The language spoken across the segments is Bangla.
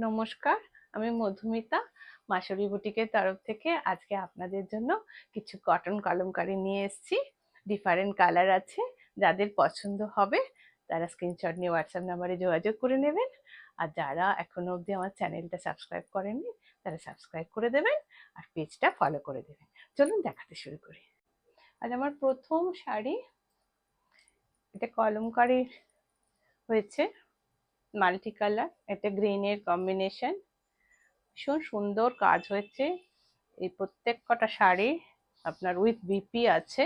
নমস্কার, আমি মধুমিতা মাসুরি বুটিকের তরফ থেকে আজকে আপনাদের জন্য কিছু কটন কলমকারি নিয়ে এসেছি। ডিফারেন্ট কালার আছে, যাদের পছন্দ হবে তারা স্ক্রিনশট নিয়ে হোয়াটসঅ্যাপ নাম্বারে যোগাযোগ করে নেবেন। আর যারা এখনো অবধি আমার চ্যানেলটা সাবস্ক্রাইব করেননি তারা সাবস্ক্রাইব করে দেবেন আর পেজটা ফলো করে দেবেন। চলুন দেখাতে শুরু করি। আজ আমার প্রথম শাড়ি, এটা কলমকারি হয়েছে, মাল্টি কালার, এটা গ্রিনের কম্বিনেশন, ভীষণ সুন্দর কাজ হয়েছে। এই প্রত্যেক কটা শাড়ি আপনার উইথ বিপি আছে।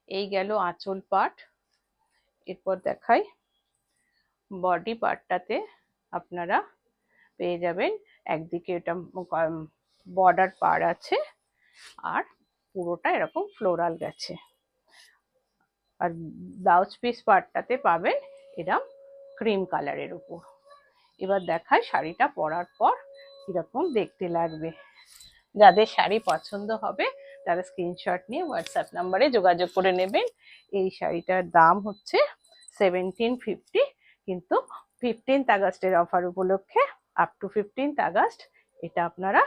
এই গেল আঁচল পার্ট। এরপর দেখাই বডি পার্টটাতে আপনারা পেয়ে যাবেন, একদিকে এটা বর্ডার পার আছে আর পুরোটা এরকম ফ্লোরাল গেছে। আর ব্লাউজ পিস পার্টটাতে পাবেন এরকম ক্রিম কালারের উপর। এবার দেখাই শাড়িটা পরার পর কিরকম দেখতে লাগবে। যাদের শাড়ি পছন্দ হবে তারা স্ক্রিনশট নিয়ে হোয়াটসঅ্যাপ নাম্বারে যোগাযোগ করে নেবেন। এই শাড়িটার দাম হচ্ছে 1750, কিন্তু 15th আগস্টের অফার উপলক্ষে আপ টু 15th আগস্ট এটা আপনারা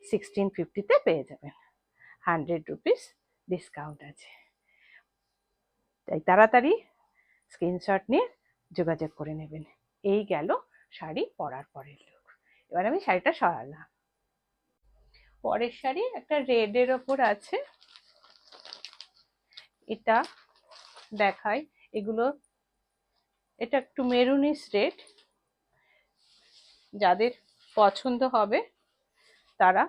1650-তে পেয়ে যাবেন। 100 রুপিস ডিসকাউন্ট আছে, তাই তাড়াতাড়ি স্ক্রিনশট নিয়ে যোগাযোগ করে নেবেন। এই গেল শাড়ি পরার পরের লুক। এবার আমি শাড়িটা সরালাম। পরের শাড়ি একটা রেডের ওপর আছে, এটা দেখাই। এগুলো এটা একটু মেরুনিশ রেড, যাদের পছন্দ হবে তারা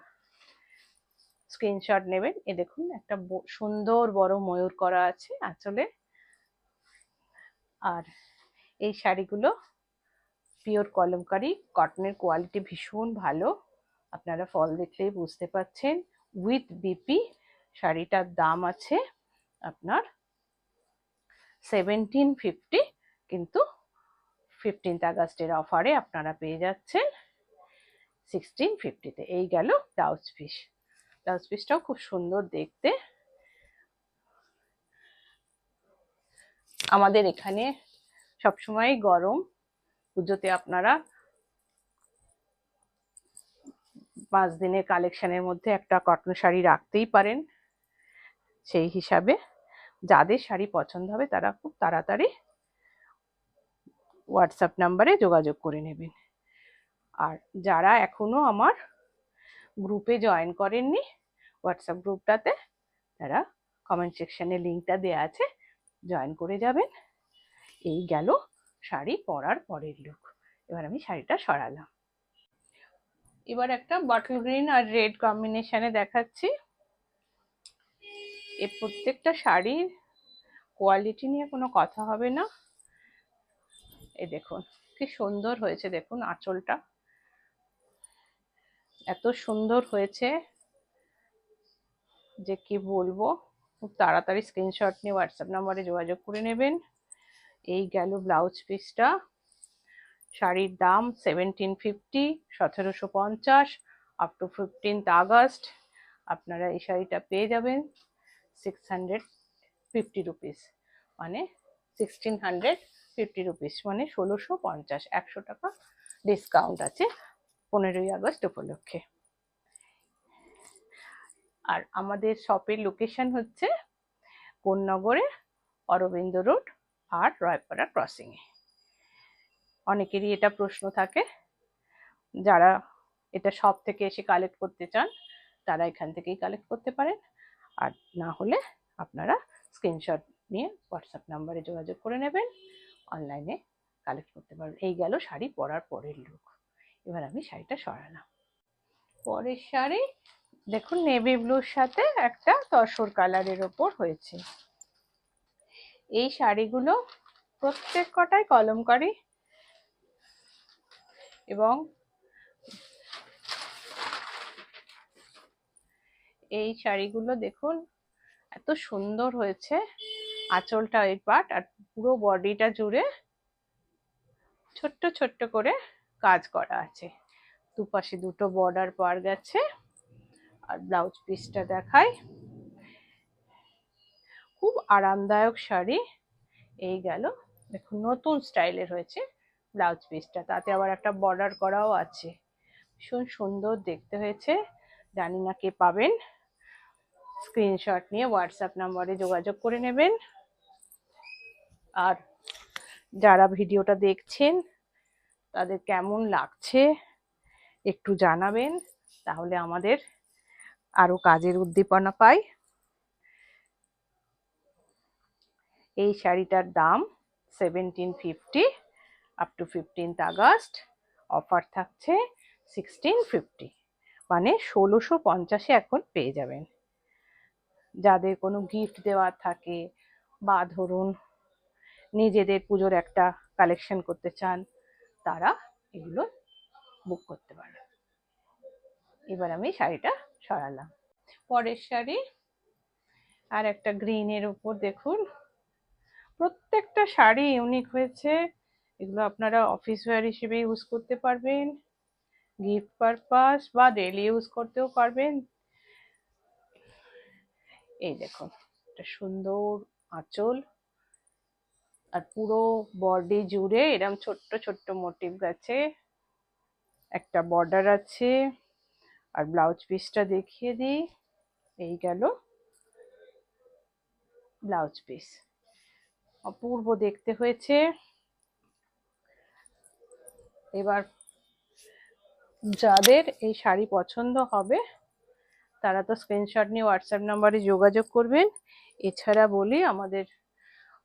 স্ক্রিনশট নেবেন। এ দেখুন একটা সুন্দর বড় ময়ূর করা আছে আঁচলে। আর এই শাড়িগুলো পিওর কলমকারি, কটনের কোয়ালিটি ভীষণ ভালো, আপনারা ফল দেখলেই বুঝতে পাচ্ছেন। উইথ বিপি শাড়িটার দাম আছে আপনার 1750, কিন্তু 15th আগস্টের অফারে আপনারা পেয়ে যাচ্ছেন 1650-তে। এই গেল ব্লাউজ পিস। ব্লাউজ পিসটাও খুব সুন্দর দেখতে। আমাদের এখানে সবসময় গরম, পুজোতে আপনারা 5 দিনের কালেকশনের মধ্যে একটা কটন শাড়ি রাখতেই পারেন। সেই হিসাবে যাদের শাড়ি পছন্দ হবে তারা খুব তাড়াতাড়ি হোয়াটসঅ্যাপ নাম্বারে যোগাযোগ করে নেবেন। আর যারা এখনো আমার গ্রুপে জয়েন করেননি, হোয়াটসঅ্যাপ গ্রুপটাতে, তারা কমেন্ট সেকশনে লিঙ্কটা দেওয়া আছে, জয়েন করে যাবেন। এই গেল শাড়ি পরার পরের লুক। এবার আমি শাড়িটা সরালাম। এবার একটা বটল গ্রিন আর রেড কম্বিনেশনে দেখাচ্ছি। এই প্রত্যেকটা শাড়ির কোয়ালিটি নিয়ে কোনো কথা হবে না। এই দেখুন কি সুন্দর হয়েছে, দেখুন আঁচলটা এত সুন্দর হয়েছে যে কি বলবো। খুব তাড়াতাড়ি স্ক্রিনশট নিয়ে হোয়াটসঅ্যাপ নাম্বারে যোগাযোগ করে নেবেন। এই গেল ব্লাউজ পিসটা। শাড়ির দাম 1750, 1750 আপ টু 15th আগস্ট আপনারা এই শাড়িটা পেয়ে যাবেন 650 রুপিস, মানে 1650 রুপিস, মানে 1650, 100 টাকা ডিসকাউন্ট আছে 15ই আগস্ট উপলক্ষে। আর আমাদের শপের লোকেশন হচ্ছে কোন্নগরে, অরবিন্দ রোড আর রায়পাড়া ক্রসিংয়ে। অনেকেরই এটা প্রশ্ন থাকে, যারা এটা শপ থেকে এসে কালেক্ট করতে চান তারা এখান থেকেই কালেক্ট করতে পারেন। আর না হলে আপনারা স্ক্রিনশট নিয়ে হোয়াটসঅ্যাপ নাম্বারে যোগাযোগ করে নেবেন, অনলাইনে কালেক্ট করতে পারবেন। এই গেল শাড়ি পরার পরের লুক। এবার আমি শাড়িটা সরালাম। পরের শাড়ি দেখুন নেভি ব্লুর সাথে একটা তসর কালারের ওপর হয়েছে। এই শাড়িগুলো প্রত্যেক কটাই কলমকারি, এবং এই শাড়িগুলো দেখুন এত সুন্দর হয়েছে। আঁচলটা এই পার্ট আর পুরো বডিটা জুড়ে ছোট্ট ছোট্ট করে কাজ করা আছে, দুপাশে দুটো বর্ডার পার গেছে। আর ব্লাউজ পিসটা দেখাই, খুব আরামদায়ক শাড়ি। এই গেল, দেখুন নতুন স্টাইলের হয়েছে, ব্লাউজ পিসটা, তাতে আবার একটা বর্ডার করাও আছে। ভীষণ সুন্দর দেখতে হয়েছে। জানি না কে পাবেন, স্ক্রিনশট নিয়ে হোয়াটসঅ্যাপ নাম্বারে যোগাযোগ করে নেবেন। আর যারা ভিডিওটা দেখছেন তাদের কেমন লাগছে একটু জানাবেন, তাহলে আমাদের আরো কাজের উদ্দীপনা পাই। এই শাড়িটার দাম 1750, up to 15th August offer থাকছে 1650, মানে 1650 এখন পেয়ে যাবেন। যাদের কোনো গিফট দেওয়ার থাকে বা ধরুন নিজেদের পুজোর একটা কালেকশন করতে চান, তারা এগুলো বুক করতে পারেন। এবার আমি শাড়িটা সরালাম। পরের শাড়ি আর একটা গ্রিনের উপর দেখুন, প্রত্যেকটা শাড়ি ইউনিক হয়েছে। এগুলো আপনারা অফিস ওয়্যার হিসেবে ইউজ করতে পারবেন, গিফট পারপাস বা ডেইলি ইউজ করতেও পারবেন। এই দেখুন, একটা সুন্দর আঁচল, আর পুরো বডি জুড়ে এরকম ছোট্ট ছোট্ট মোটিভ আছে, একটা বর্ডার আছে। আর ব্লাউজ পিসটা দেখিয়ে দিই, এই গেল ব্লাউজ পিস। অপূর্ব দেখতে হয়েছে। এবার যাদের এই শাড়ি পছন্দ হবে তারা তো স্ক্রিনশট নিয়ে হোয়াটসঅ্যাপ নাম্বারে যোগাযোগ করবেন। এছাড়া বলি, আমাদের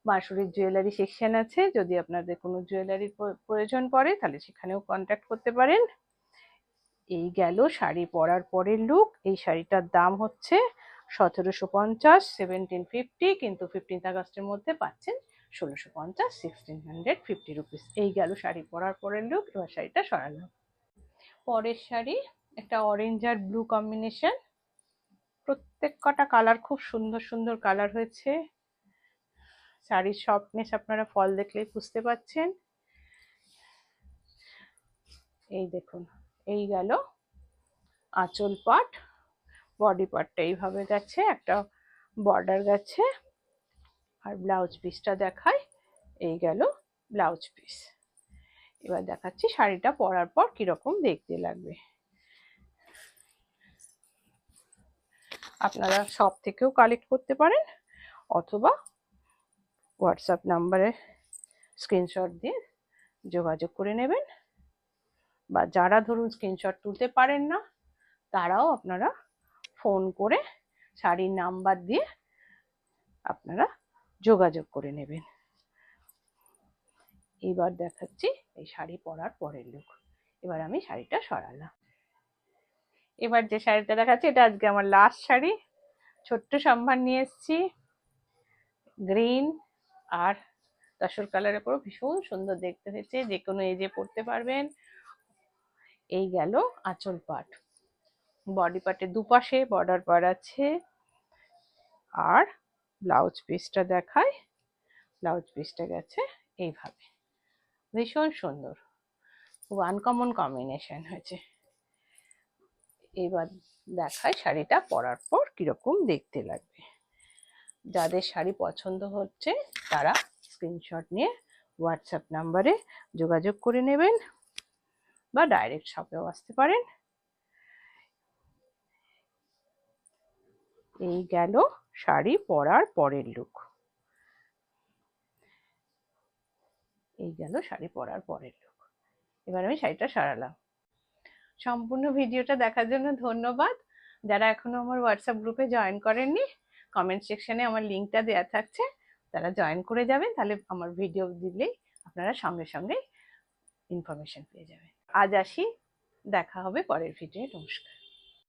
মাসুরির জুয়েলারি সেকশন আছে, যদি আপনাদের কোনো জুয়েলারির প্রয়োজন পড়ে তাহলে সেখানেও কন্ট্যাক্ট করতে পারেন। এই গেল শাড়ি পরার পরের লুক। এই শাড়িটার দাম হচ্ছে 1750, 1750, কিন্তু 15th আগস্টের মধ্যে পাচ্ছেন 1650, 1650 রুপিস। এই গেল শাড়ি পরার পরের লুক। এবার শাড়িটা সরালাম। পরের শাড়ি একটা অরেঞ্জ আর ব্লু কম্বিনেশন। প্রত্যেক কটা কালার খুব সুন্দর সুন্দর কালার হয়েছে। শাড়ির সফটনেস আপনারা ফল দেখলেই বুঝতে পারছেন। এই দেখুন, এই গেল আঁচল পাট। বডি পার্টটা এইভাবে গেছে, একটা বর্ডার গেছে। আর ব্লাউজ পিসটা দেখায়, এই গেল ব্লাউজ পিস। এবার দেখাচ্ছি শাড়িটা পরার পর কিরকম দেখতে লাগবে। আপনারা শপ থেকেও কালেক্ট করতে পারেন, অথবা হোয়াটসঅ্যাপ নাম্বারে স্ক্রিনশট দিয়ে যোগাযোগ করে নেবেন। বা যারা ধরুন স্ক্রিনশট তুলতে পারেন না, তারাও আপনারা ফোন করে শাড়ির নাম্বার দিয়ে আপনারা যোগাযোগ করে নেবেন। এবার দেখাচ্ছি এই শাড়ি পরার পরের লুক। এবার আমি শাড়িটা সরালাম। এবার যে শাড়িটা দেখাচ্ছি এটা আজকে আমার লাস্ট শাড়ি। ছোট্ট সম্ভার নিয়ে এসেছি, গ্রিন আর তসর কালারের পর ভীষণ সুন্দর দেখতে হয়েছে, যে কোনো এজে পরতে পারবেন। এই গেল আঁচল পাট। বডি পার্টের দুপাশে বর্ডার করা আছে। আর ব্লাউজ পিসটা দেখায়, ব্লাউজ পিসটা গেছে এইভাবে, ভীষণ সুন্দর, খুব আনকমন কম্বিনেশন হয়েছে। এবার দেখায় শাড়িটা পরার পর কিরকম দেখতে লাগবে। যাদের শাড়ি পছন্দ হচ্ছে তারা স্ক্রিনশট নিয়ে হোয়াটসঅ্যাপ নাম্বারে যোগাযোগ করে নেবেন, বা ডাইরেক্ট শপেও আসতে পারেন। এই গেল শাড়ি পরার পরের লুক। এই গেল শাড়ি পরার পরের লুক। এবার আমি শাড়িটা সরালাম। সম্পূর্ণ ভিডিওটা দেখার জন্য ধন্যবাদ। যারা এখনো আমার হোয়াটসঅ্যাপ গ্রুপে জয়েন করেননি, কমেন্ট সেকশনে আমার লিঙ্কটা দেওয়া থাকছে, তারা জয়েন করে যাবেন, তাহলে আমার ভিডিও দিলেই আপনারা সঙ্গে সঙ্গে ইনফরমেশন পেয়ে যাবেন। আজ আসি, দেখা হবে পরের ভিডিও। নমস্কার।